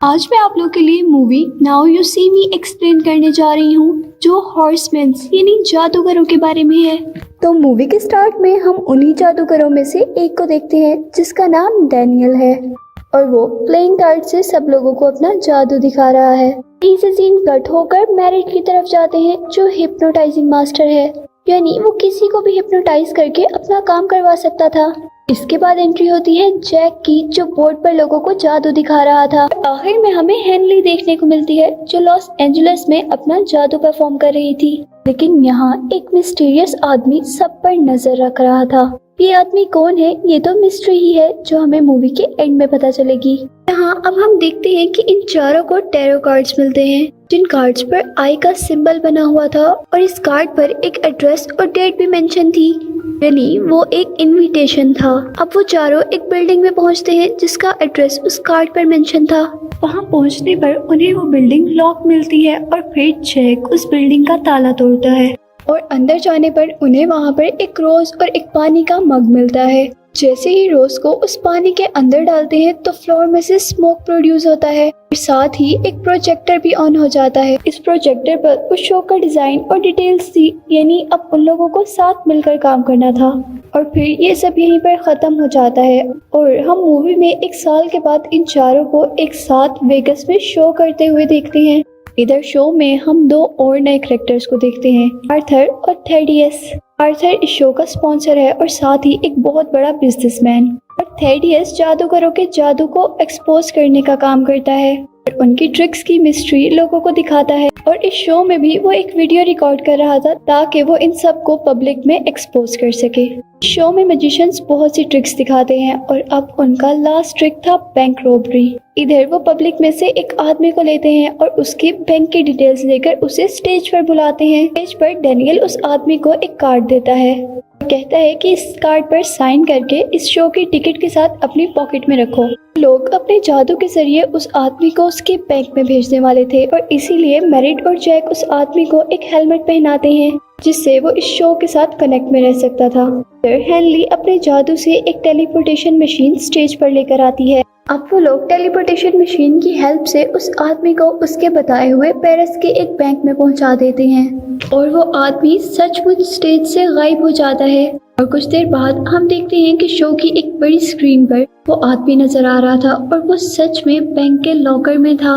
आज मैं आप लोग के लिए movie now you see me explain करने जा रही हूँ जो हॉर्समैन यानी जादूगरों के बारे में है। तो मूवी के स्टार्ट में हम उन्हीं जादूगरों में से एक को देखते हैं जिसका नाम डैनियल है और वो प्लेइंग कार्ड से सब लोगों को अपना जादू दिखा रहा है। इसे सीन कट होकर मैरिट की तरफ जाते हैं जो हिप्नोटाइजिंग मास्टर है, यानी वो किसी को भी हिप्नोटाइज करके अपना काम करवा सकता था। इसके बाद एंट्री होती है जैक की जो बोर्ड पर लोगों को जादू दिखा रहा था। आखिर में हमें हेनली देखने को मिलती है जो लॉस एंजलिस में अपना जादू परफॉर्म कर रही थी, लेकिन यहाँ एक मिस्टीरियस आदमी सब पर नजर रख रहा था। ये आदमी कौन है ये तो मिस्ट्री ही है जो हमें मूवी के एंड में पता चलेगी। यहाँ अब हम देखते हैं कि इन चारों को टैरो कार्ड्स मिलते हैं जिन कार्ड्स पर आई का सिंबल बना हुआ था और इस कार्ड पर एक एड्रेस और डेट भी मेंशन थी, यानी वो एक इनविटेशन था। अब वो चारों एक बिल्डिंग में पहुंचते हैं जिसका एड्रेस उस कार्ड पर मेंशन था। वहां पहुंचने पर उन्हें वो बिल्डिंग लॉक मिलती है और फिर जैक उस बिल्डिंग का ताला तोड़ता है और अंदर जाने पर उन्हें वहां पर एक रोज और एक पानी का मग मिलता है। जैसे ही रोज को उस पानी के अंदर डालते हैं तो फ्लोर में से स्मोक प्रोड्यूस होता है और साथ ही एक प्रोजेक्टर भी ऑन हो जाता है। इस प्रोजेक्टर पर उस शो का डिजाइन और डिटेल्स थी, यानी अब उन लोगों को साथ मिलकर काम करना था। और फिर ये सब यहीं पर खत्म हो जाता है और हम मूवी में एक साल के बाद इन चारों को एक साथ वेगस में शो करते हुए देखते हैं। इधर शो में हम दो और नए कैरेक्टर्स को देखते हैं, आर्थर और थेडियस। आर्थर इस शो का स्पॉन्सर है और साथ ही एक बहुत बड़ा बिजनेसमैन, और थेडियस जादूगरों के जादू को एक्सपोज करने का काम करता है और उनकी ट्रिक्स की मिस्ट्री लोगों को दिखाता है। और इस शो में भी वो एक वीडियो रिकॉर्ड कर रहा था ताकि वो इन सब को पब्लिक में एक्सपोज कर सके। शो में मैजिशियंस बहुत सी ट्रिक्स दिखाते हैं और अब उनका लास्ट ट्रिक था बैंक रॉबरी। इधर वो पब्लिक में से एक आदमी को लेते हैं और उसकी बैंक की डिटेल्स लेकर उसे स्टेज पर बुलाते हैं। स्टेज पर डैनियल उस आदमी को एक कार्ड देता है, कहता है कि इस कार्ड पर साइन करके इस शो की टिकट के साथ अपनी पॉकेट में रखो। लोग अपने जादू के जरिए उस आदमी को उसके बैंक में भेजने वाले थे और इसीलिए मैरिट और जैक उस आदमी को एक हेलमेट पहनाते हैं जिससे वो इस शो के साथ कनेक्ट में रह सकता था। फिर हेनली अपने जादू से एक टेलीपोर्टेशन मशीन स्टेज पर लेकर आती है। अब वो लोग टेलीपोर्टेशन मशीन की हेल्प से उस आदमी को उसके बताए हुए पेरिस के एक बैंक में पहुंचा देते हैं और वो आदमी सचमुच स्टेज से गायब हो जाता है। और कुछ देर बाद हम देखते हैं कि शो की एक बड़ी स्क्रीन पर वो आदमी नजर आ रहा था और वो सच में बैंक के लॉकर में था।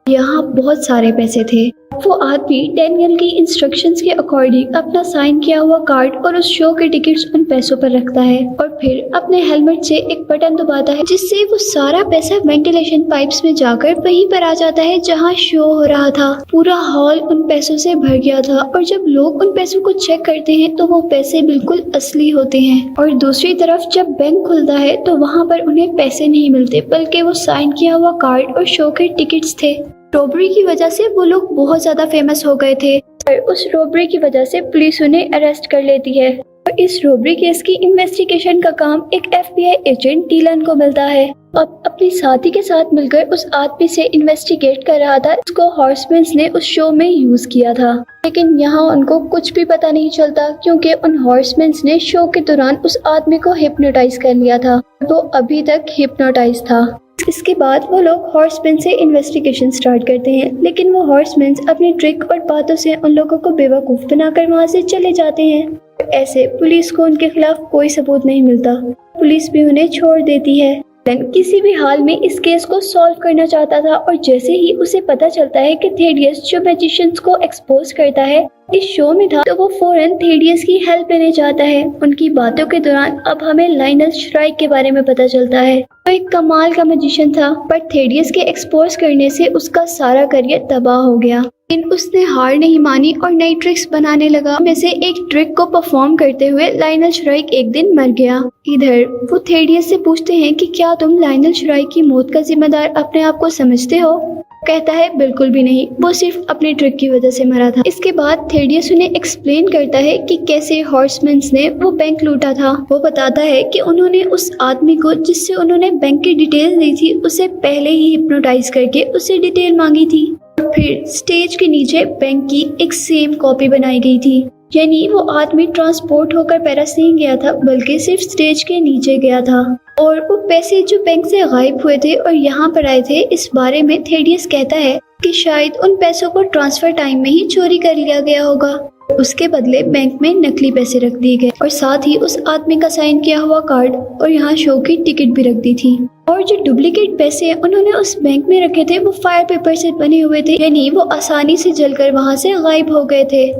यहाँ बहुत सारे पैसे थे। वो आदमी डैनियल की इंस्ट्रक्शंस के अकॉर्डिंग अपना साइन किया हुआ कार्ड और उस शो के टिकट्स उन पैसों पर रखता है और फिर अपने हेलमेट से एक बटन दबाता है जिससे वो सारा पैसा वेंटिलेशन पाइप्स में जाकर वहीं पर आ जाता है जहाँ शो हो रहा था। पूरा हॉल उन पैसों से भर गया था और जब लोग उन पैसों को चेक करते हैं तो वो पैसे बिल्कुल असली होते हैं। और दूसरी तरफ जब बैंक खुलता है तो वहाँ पर उन्हें पैसे नहीं मिलते बल्कि वो साइन किया हुआ कार्ड और शो के टिकट्स थे। रॉबरी की वजह से वो लोग बहुत ज्यादा फेमस हो गए थे और उस रॉबरी की वजह से पुलिस उन्हें अरेस्ट कर लेती है और इस रॉबरी केस की इन्वेस्टिगेशन का काम एक FBI एजेंट डीलन को मिलता है। अब अपनी साथी के साथ मिलकर उस आदमी से इन्वेस्टिगेट कर रहा था जिसको हॉर्समैन ने उस शो में यूज किया था, लेकिन यहाँ उनको कुछ भी पता नहीं चलता क्योंकि उन हॉर्समैन ने शो के दौरान उस आदमी को हिप्नोटाइज कर लिया था। वो अभी तक हिप्नोटाइज था। इसके बाद वो लोग हॉर्समैन से इन्वेस्टिगेशन स्टार्ट करते हैं, लेकिन वो हॉर्समैन अपनी ट्रिक और बातों से उन लोगों को बेवकूफ बनाकर वहाँ से चले जाते हैं। ऐसे पुलिस को उनके खिलाफ कोई सबूत नहीं मिलता, पुलिस भी उन्हें छोड़ देती है। किसी भी हाल में इस केस को सॉल्व करना चाहता था और जैसे ही उसे पता चलता है कि थेडियस जो मैजिशियंस को एक्सपोज करता है इस शो में था तो वो फौरन थेडियस की हेल्प लेने चाहता है। उनकी बातों के दौरान अब हमें लाइनस श्राइक के बारे में पता चलता है। वो एक कमाल का मैजिशियन था पर थेडियस के एक्सपोज करने से उसका सारा करियर तबाह हो गया, लेकिन उसने हार नहीं मानी और नई ट्रिक्स बनाने लगा। में से एक ट्रिक को परफॉर्म करते हुए लाइनस श्राइक एक दिन मर गया। इधर वो थेडियस से पूछते हैं कि क्या तुम लाइनस श्राइक की मौत का जिम्मेदार अपने आप को समझते हो? कहता है बिल्कुल भी नहीं, वो सिर्फ अपनी ट्रिक की वजह से मरा था। इसके बाद थेडियस उन्हें एक्सप्लेन करता है कि कैसे हॉर्समैन ने वो बैंक लूटा था। वो बताता है कि उन्होंने उस आदमी को जिससे उन्होंने बैंक की डिटेल दी थी उसे पहले ही हिप्नोटाइज करके उसे डिटेल मांगी थी और फिर स्टेज के नीचे बैंक की एक सेम कॉपी बनाई गई थी। यानी वो आदमी ट्रांसपोर्ट होकर पैरिस नहीं गया था बल्कि सिर्फ स्टेज के नीचे गया था। और वो पैसे जो बैंक से गायब हुए थे और यहाँ पर आए थे, इस बारे में थेडियस कहता है कि शायद उन पैसों को ट्रांसफर टाइम में ही चोरी कर लिया गया होगा। उसके बदले बैंक में नकली पैसे रख दिए गए और साथ ही उस आदमी का साइन किया हुआ कार्ड और यहाँ शो की टिकट भी रख दी थी। और जो डुप्लीकेट पैसे उन्होंने उस बैंक में रखे थे वो फायर पेपर से बने हुए थे, यानी वो आसानी से जलकर वहाँ से गायब हो गए थे।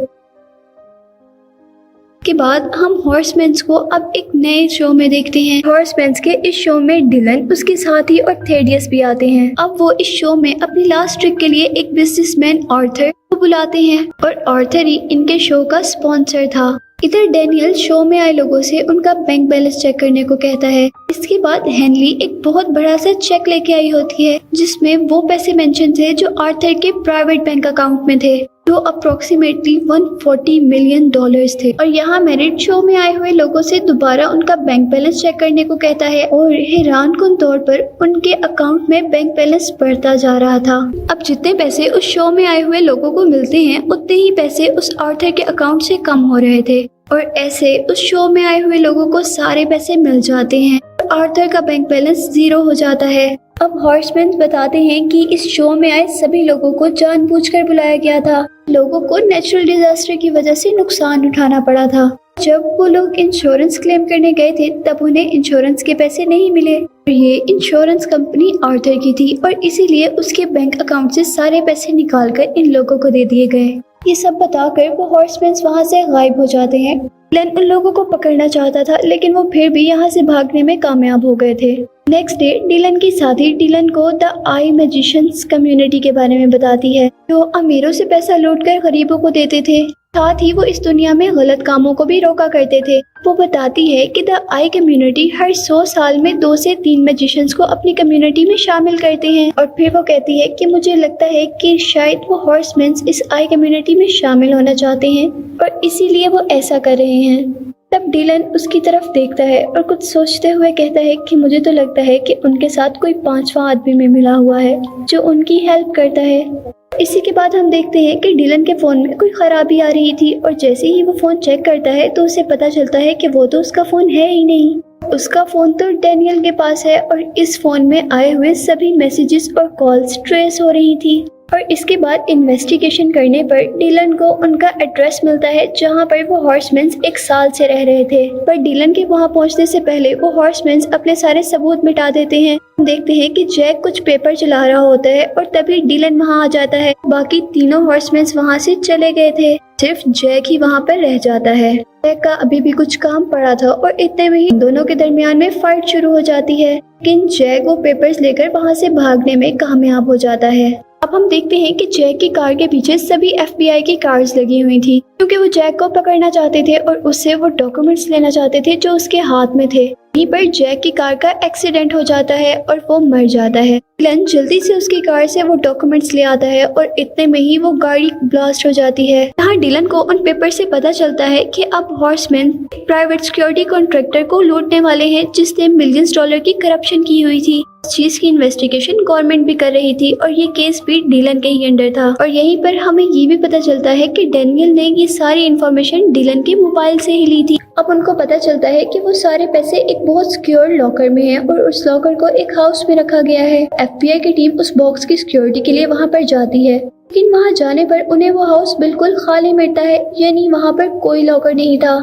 के बाद हम हॉर्समैन्स को अब एक नए शो में देखते हैं। हॉर्समैन्स के इस शो में डिलन, उसके साथी और थेडियस भी आते हैं। अब वो इस शो में अपनी लास्ट ट्रिक के लिए एक बिजनेसमैन आर्थर को बुलाते हैं और आर्थर ही इनके शो का स्पॉन्सर था। इधर डैनियल शो में आए लोगों से उनका बैंक बैलेंस चेक करने को कहता है। इसके बाद हेनली एक बहुत बड़ा सा चेक लेके आई होती है जिसमें वो पैसे मेंशन थे जो आर्थर के प्राइवेट बैंक अकाउंट में थे, जो अप्रोक्सीमेटली $140 मिलियन थे। और यहाँ मेरिट शो में आए हुए लोगों से दोबारा उनका बैंक बैलेंस चेक करने को कहता है और हैरानकुन तौर पर उनके अकाउंट में बैंक बैलेंस बढ़ता जा रहा था। अब जितने पैसे उस शो में आए हुए लोगों को मिलते हैं उतने ही पैसे उस आर्थर के अकाउंट से कम हो रहे थे और ऐसे उस शो में आए हुए लोगों को सारे पैसे मिल जाते हैं और आर्थर का बैंक बैलेंस 0 हो जाता है। अब हॉर्समैन बताते हैं कि इस शो में आए सभी लोगों को जानबूझकर बुलाया गया था। लोगों को नेचुरल डिजास्टर की वजह से नुकसान उठाना पड़ा था। जब वो लोग इंश्योरेंस क्लेम करने गए थे तब उन्हें इंश्योरेंस के पैसे नहीं मिले। ये इंश्योरेंस कंपनी आर्थर की थी और इसीलिए उसके बैंक अकाउंट से सारे पैसे निकालकर इन लोगों को दे दिए गए। ये सब बताकर वो हॉर्समैन वहाँ से गायब हो जाते हैं। डिलन उन लोगों को पकड़ना चाहता था लेकिन वो फिर भी यहाँ से भागने में कामयाब हो गए थे। नेक्स्ट डे डिलन की साथी डिलन को द आई मैजिशियंस कम्युनिटी के बारे में बताती है, जो अमीरों से पैसा लूटकर गरीबों को देते थे। साथ ही वो इस दुनिया में गलत कामों को भी रोका करते थे। वो बताती है कि द आई कम्युनिटी हर 100 साल में 2 से 3 मैजिशियंस को अपनी कम्युनिटी में शामिल करते हैं। और फिर वो कहती है कि मुझे लगता है कि शायद वो हॉर्समैन्स इस आई कम्युनिटी में शामिल होना चाहते हैं और इसीलिए वो ऐसा कर रहे हैं। तब डिलन उसकी तरफ देखता है और कुछ सोचते हुए कहता है कि मुझे तो लगता है कि उनके साथ कोई 5वां आदमी में मिला हुआ है जो उनकी हेल्प करता है। इसी के बाद हम देखते हैं कि डिलन के फोन में कोई खराबी आ रही थी और जैसे ही वो फोन चेक करता है तो उसे पता चलता है कि वो तो उसका फोन है ही नहीं। उसका फोन तो डैनियल के पास है और इस फोन में आए हुए सभी मैसेजेस और कॉल्स ट्रेस हो रही थी। और इसके बाद इन्वेस्टिगेशन करने पर डिलन को उनका एड्रेस मिलता है जहां पर वो हॉर्समैन्स 1 साल से रह रहे थे। पर डिलन के वहां पहुंचने से पहले वो हॉर्समैन्स अपने सारे सबूत मिटा देते हैं। देखते हैं कि जैक कुछ पेपर चला रहा होता है और तभी डिलन वहां आ जाता है। बाकी तीनों हॉर्समैन्स वहां से चले गए थे, सिर्फ जैक ही वहां पर रह जाता है। जैक का अभी भी कुछ काम पड़ा था और इतने में ही दोनों के दरमियान में फाइट शुरू हो जाती है, लेकिन जैक वो पेपर्स लेकर वहां से भागने में कामयाब हो जाता है। अब हम देखते हैं कि जैक की कार के पीछे सभी FBI की कार्स लगी हुई थी क्योंकि वो जैक को पकड़ना चाहते थे और उससे वो डॉक्यूमेंट्स लेना चाहते थे जो उसके हाथ में थे। यहीं पर जैक की कार का एक्सीडेंट हो जाता है और वो मर जाता है। डिलन जल्दी से उसकी कार से वो डॉक्यूमेंट्स ले आता है और इतने में ही वो गाड़ी ब्लास्ट हो जाती है। यहाँ डिलन को उन पेपर से पता चलता है कि अब हॉर्समैन प्राइवेट सिक्योरिटी कॉन्ट्रैक्टर को लूटने वाले हैं जिसने मिलियंस डॉलर की करप्शन की हुई थी। इस चीज की इन्वेस्टिगेशन गवर्नमेंट भी कर रही थी और ये केस भी डिलन के ही अंडर था। और यहीं पर हमें ये भी पता चलता है कि डैनियल ने ये सारी इन्फॉर्मेशन डिलन के मोबाइल से ही ली थी। अब उनको पता चलता है कि वो सारे पैसे एक बहुत सिक्योर लॉकर में हैं और उस लॉकर को एक हाउस में रखा गया है। FBI की टीम उस बॉक्स की सिक्योरिटी के लिए वहां पर जाती है, लेकिन वहां जाने पर उन्हें वो हाउस बिल्कुल खाली मिलता है, यानी वहां पर कोई लॉकर नहीं था।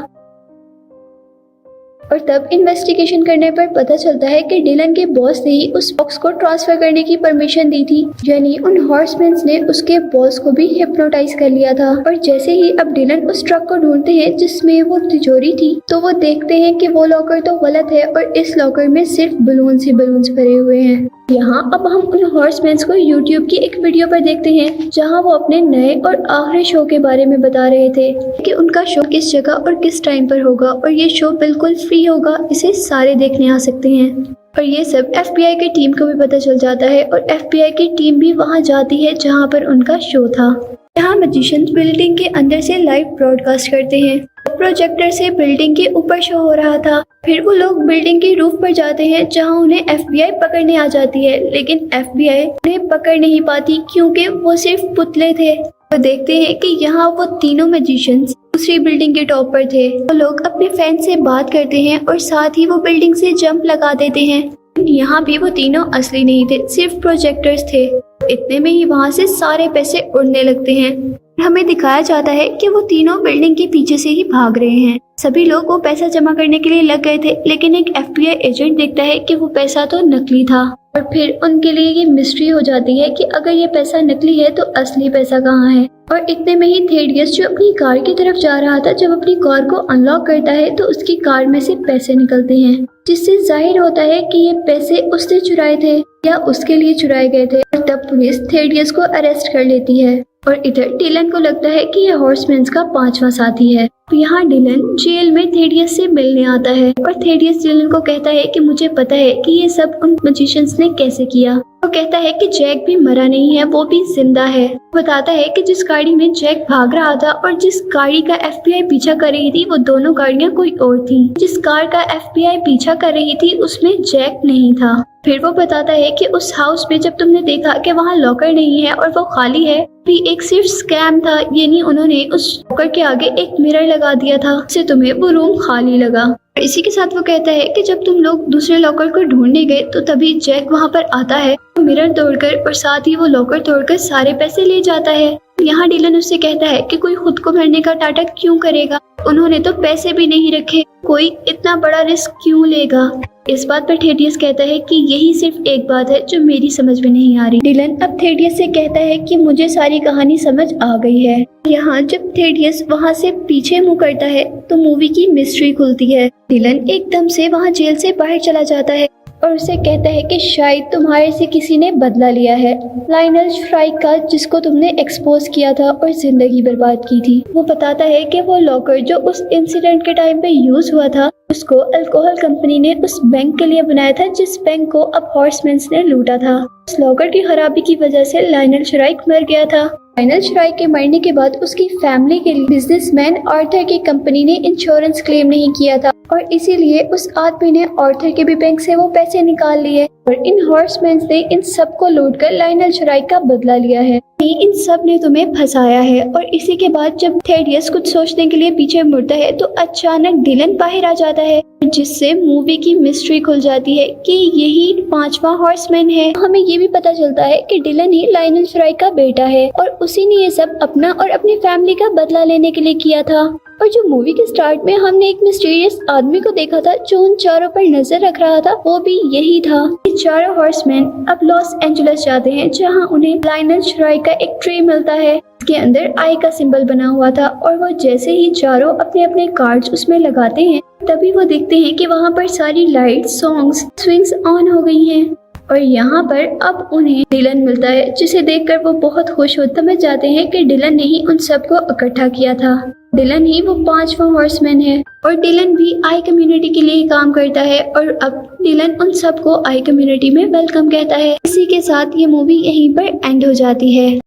और तब इन्वेस्टिगेशन करने पर पता चलता है कि डिलन के बॉस ने ही उस बॉक्स को ट्रांसफर करने की परमिशन दी थी, यानी उन हॉर्समैन्स ने उसके बॉस को भी हिप्नोटाइज कर लिया था। और जैसे ही अब डिलन उस ट्रक को ढूंढते हैं जिसमें वो तिजोरी थी तो वो देखते हैं कि वो लॉकर तो गलत है और इस लॉकर में सिर्फ बलून्स ही बलून्स भरे हुए हैं। यहाँ अब हम उन हॉर्समैन्स को YouTube की एक वीडियो पर देखते हैं जहाँ वो अपने नए और आखिरी शो के बारे में बता रहे थे कि उनका शो किस जगह और किस टाइम पर होगा और ये शो बिल्कुल फ्री होगा, इसे सारे देखने आ सकते हैं। और ये सब FBI की टीम को भी पता चल जाता है और FBI की टीम भी वहाँ जाती है जहाँ पर उनका शो था। यहाँ मैजिशियंस बिल्डिंग के अंदर से लाइव ब्रॉडकास्ट करते हैं। प्रोजेक्टर से बिल्डिंग के ऊपर शो हो रहा था। फिर वो लोग बिल्डिंग की रूफ पर जाते हैं जहां उन्हें FBI पकड़ने आ जाती है, लेकिन FBI उन्हें पकड़ नहीं पाती क्योंकि वो सिर्फ पुतले थे। तो देखते हैं कि यहाँ वो तीनों मैजिशियंस दूसरी बिल्डिंग के टॉप पर थे। वो लोग अपने फ्रेंड से बात करते हैं और साथ ही वो बिल्डिंग से जंप लगा देते हैं। यहाँ भी वो तीनों असली नहीं थे, सिर्फ प्रोजेक्टर्स थे। इतने में ही वहाँ से सारे पैसे उड़ने लगते हैं। हमें दिखाया जाता है कि वो तीनों बिल्डिंग के पीछे से ही भाग रहे हैं। सभी लोग वो पैसा जमा करने के लिए लग गए थे, लेकिन एक FBI एजेंट देखता है कि वो पैसा तो नकली था। और फिर उनके लिए ये मिस्ट्री हो जाती है कि अगर ये पैसा नकली है तो असली पैसा कहाँ है। और इतने में ही थेडियस जो अपनी कार की तरफ जा रहा था, जब अपनी कार को अनलॉक करता है तो उसकी कार में से पैसे निकलते हैं, जिससे जाहिर होता है कि ये पैसे उसने चुराए थे या उसके लिए चुराए गए थे। और तब पुलिस थेडियस को अरेस्ट कर लेती है। और इधर डिलन को लगता है कि यह हॉर्समैन्स का 5वां साथी है। तो यहाँ डिलन जेल में थेडियस से मिलने आता है और थेडियस डिलन को कहता है कि मुझे पता है कि ये सब उन मैजिशियंस ने कैसे किया। वो कहता है कि जैक भी मरा नहीं है, वो भी जिंदा है। बताता है कि जिस गाड़ी में जैक भाग रहा था और जिस गाड़ी का FBI पीछा कर रही थी, वो दोनों गाड़ियाँ कोई और थी। जिस कार का FBI पीछा कर रही थी उसमें जैक नहीं था। फिर वो बताता है कि उस हाउस में जब तुमने देखा कि वहाँ लॉकर नहीं है और वो खाली है, भी एक सिर्फ स्कैम था, यानी उन्होंने उस लॉकर के आगे एक मिरर लगा दिया था, जिससे तुम्हें वो रूम खाली लगा। और इसी के साथ वो कहता है कि जब तुम लोग दूसरे लॉकर को ढूंढने गए तो तभी जैक वहाँ पर आता है, मिरर तोड़कर और साथ ही वो लॉकर तोड़कर सारे पैसे ले जाता है। यहाँ डिलन उससे कहता है कि कोई खुद को मरने का टाटा क्यों करेगा, उन्होंने तो पैसे भी नहीं रखे, कोई इतना बड़ा रिस्क क्यों लेगा। इस बात पर थेडियस कहता है कि यही सिर्फ एक बात है जो मेरी समझ में नहीं आ रही। डिलन अब थेडियस से कहता है कि मुझे सारी कहानी समझ आ गई है। यहाँ जब थेडियस वहाँ से पीछे मुँह करता है तो मूवी की मिस्ट्री खुलती है। डिलन एकदम से वहाँ जेल से बाहर चला जाता है और उसे कहता है कि शायद तुम्हारे से किसी ने बदला लिया है, लाइनल श्राइक का, जिसको तुमने एक्सपोज किया था और जिंदगी बर्बाद की थी। वो बताता है कि वो लॉकर जो उस इंसिडेंट के टाइम पे यूज हुआ था, उसको अल्कोहल कंपनी ने उस बैंक के लिए बनाया था जिस बैंक को अब हॉर्समैन्स ने लूटा था। उस लॉकर की खराबी की वजह से लाइनल श्राइक मर गया था। लाइनल श्राइक के मरने के बाद उसकी फैमिली के लिए बिजनेसमैन आर्थर की कंपनी ने इंश्योरेंस क्लेम नहीं किया था और इसीलिए उस आदमी ने आर्थर के भी बैंक से वो पैसे निकाल लिए और इन हॉर्समैन्स ने इन सब को लूट कर लाइनल श्राइक का बदला लिया है। इन सब ने तुम्हें फंसाया है। और इसी के बाद जब थेडियस कुछ सोचने के लिए पीछे मुड़ता है तो अचानक डिलन बाहर आ जाता है, जिससे मूवी की मिस्ट्री खुल जाती है कि यही 5वां हॉर्समैन है। हमें ये भी पता चलता है कि डिलन ही लाइनल श्राइक का बेटा है और उसी ने ये सब अपना और अपनी फैमिली का बदला लेने के लिए किया था। और जो मूवी के स्टार्ट में हमने एक मिस्टीरियस आदमी को देखा था जो उन चारों पर नजर रख रहा था, वो भी यही था। ये चारों हॉर्समैन अब लॉस एंजलिस जाते हैं, जहां उन्हें लाइनल श्राइक का एक ट्री मिलता है, इसके अंदर आई का सिंबल बना हुआ था। और वो जैसे ही चारों अपने अपने कार्ड्स उसमें लगाते हैं, तभी वो देखते हैं कि वहाँ पर सारी लाइट्स, सॉन्ग्स, स्विंग्स ऑन हो गई हैं। और यहाँ पर अब उन्हें डिलन मिलता है, जिसे देखकर वो बहुत खुश होते समझ जाते हैं कि डिलन ने ही उन सबको इकट्ठा किया था। डिलन ही वो 5वां हॉर्समैन है और डिलन भी आई कम्युनिटी के लिए काम करता है और अब डिलन उन सबको आई कम्युनिटी में वेलकम कहता है। इसी के साथ ये मूवी यहीं पर एंड हो जाती है।